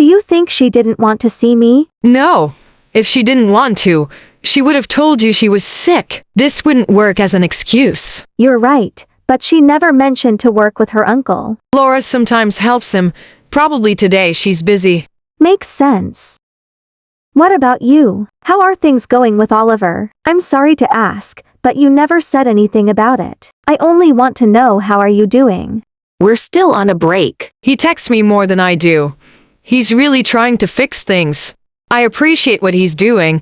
Do you think she didn't want to see me? No. If she didn't want to, she would have told you she was sick. This wouldn't work as an excuse. You're right, but she never mentioned to work with her uncle. Laura sometimes helps him. Probably today she's busy. Makes sense. What about you? How are things going with Oliver? I'm sorry to ask, but you never said anything about it. I only want to know how are you doing. We're still on a break. He texts me more than I do. He's really trying to fix things. I appreciate what he's doing,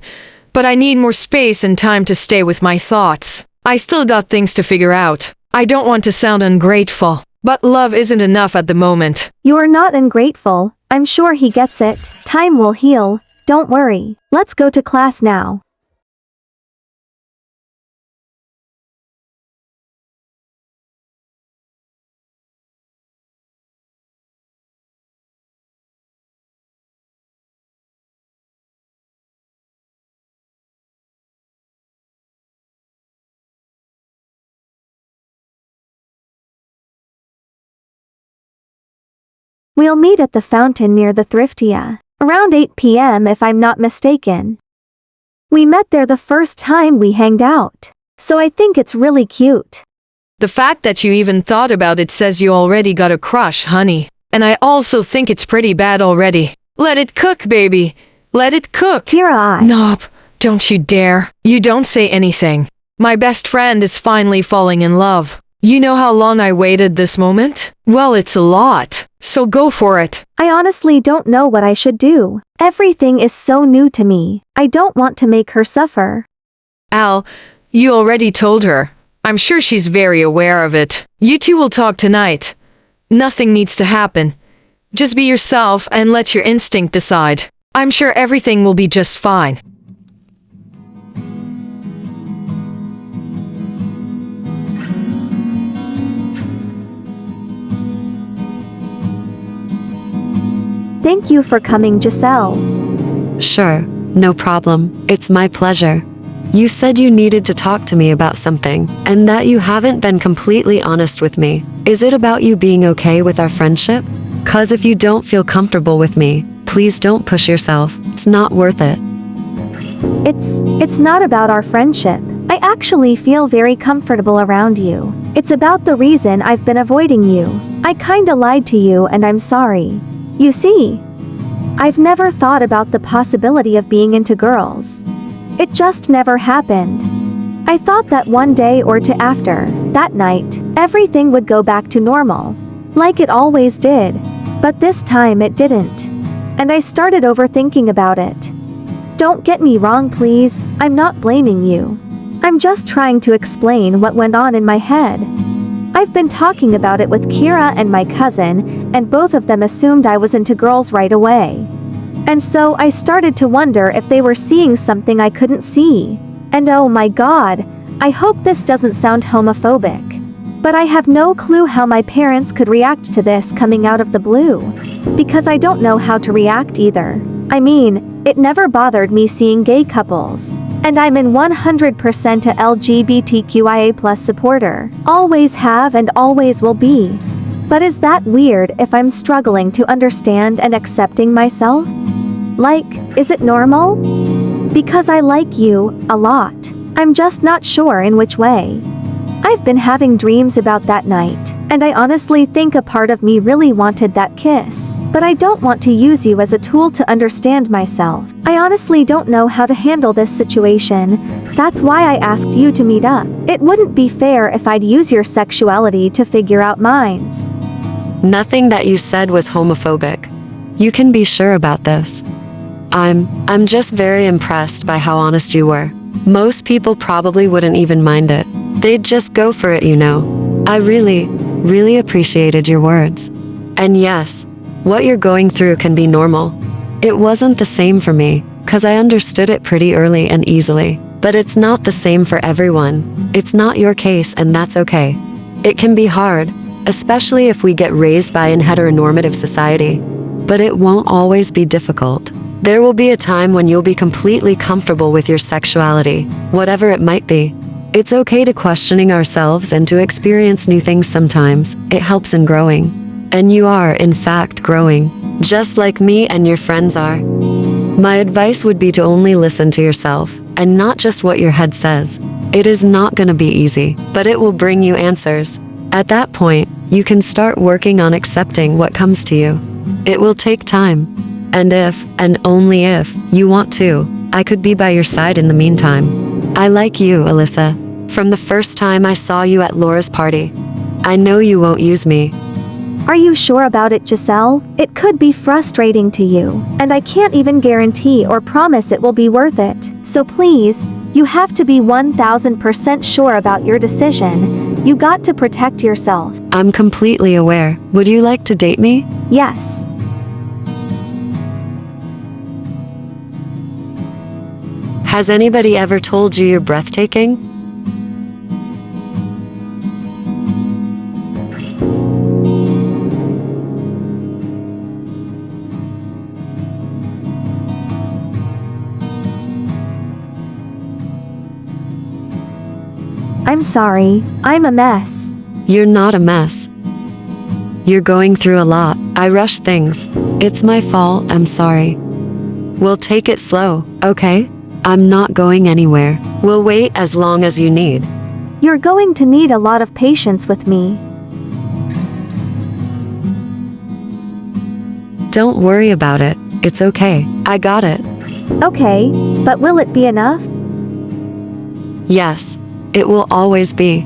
but I need more space and time to stay with my thoughts. I still got things to figure out. I don't want to sound ungrateful, but love isn't enough at the moment. You're not ungrateful. I'm sure he gets it. Time will heal. Don't worry. Let's go to class now. We'll meet at the fountain near the Thriftia, around 8 p.m. if I'm not mistaken. We met there the first time we hanged out, so I think it's really cute. The fact that you even thought about it says you already got a crush, honey. And I also think it's pretty bad already. Let it cook, baby. Let it cook. Kira, Nope, don't you dare. You don't say anything. My best friend is finally falling in love. You know how long I waited this moment? Well, it's a lot. So go for it. I honestly don't know what I should do. Everything is so new to me. I don't want to make her suffer. Al, you already told her. I'm sure she's very aware of it. You two will talk tonight. Nothing needs to happen. Just be yourself and let your instinct decide. I'm sure everything will be just fine. Thank you for coming, Giselle. Sure, no problem. It's my pleasure. You said you needed to talk to me about something, and that you haven't been completely honest with me. Is it about you being okay with our friendship? 'Cause if you don't feel comfortable with me, please don't push yourself. It's not worth it. It's not about our friendship. I actually feel very comfortable around you. It's about the reason I've been avoiding you. I kinda lied to you and I'm sorry. You see, I've never thought about the possibility of being into girls. It just never happened. I thought that one day or two after that night, everything would go back to normal, like it always did. But this time it didn't. And I started overthinking about it. Don't get me wrong, please, I'm not blaming you. I'm just trying to explain what went on in my head. I've been talking about it with Kira and my cousin, and both of them assumed I was into girls right away. And so I started to wonder if they were seeing something I couldn't see. And oh my god, I hope this doesn't sound homophobic. But I have no clue how my parents could react to this coming out of the blue. Because I don't know how to react either. I mean, it never bothered me seeing gay couples. And I'm in 100% a LGBTQIA+ supporter. Always have and always will be. But is that weird if I'm struggling to understand and accepting myself? Like, is it normal? Because I like you a lot. I'm just not sure in which way. I've been having dreams about that night, and I honestly think a part of me really wanted that kiss. But I don't want to use you as a tool to understand myself. I honestly don't know how to handle this situation. That's why I asked you to meet up. It wouldn't be fair if I'd use your sexuality to figure out mine's. Nothing that you said was homophobic. You can be sure about this. I'm just very impressed by how honest you were. Most people probably wouldn't even mind it. They'd just go for it, you know. I really appreciated your words. And yes, what you're going through can be normal. It wasn't the same for me, 'cause I understood it pretty early and easily. But it's not the same for everyone. It's not your case, and that's okay. It can be hard, especially if we get raised by an heteronormative society. But it won't always be difficult. There will be a time when you'll be completely comfortable with your sexuality, whatever it might be. It's okay to questioning ourselves and to experience new things sometimes. It helps in growing. And you are, in fact, growing. just like me and your friends are. My advice would be to only listen to yourself, and not just what your head says. It is not going to be easy, but it will bring you answers. At that point, you can start working on accepting what comes to you. It will take time. And if, and only if, you want to, I could be by your side in the meantime. I like you, Alyssa. From the first time I saw you at Laura's party. I know you won't use me. Are you sure about it, Giselle? It could be frustrating to you, and I can't even guarantee or promise it will be worth it. So please, you have to be 1000% sure about your decision. You got to protect yourself. I'm completely aware. Would you like to date me? Yes. Has anybody ever told you you're breathtaking? I'm sorry, I'm a mess. You're not a mess. You're going through a lot. I rush things. It's my fault, I'm sorry. We'll take it slow, okay? I'm not going anywhere. We'll wait as long as you need. You're going to need a lot of patience with me. Don't worry about it. It's okay. I got it. Okay, but will it be enough? Yes, it will always be.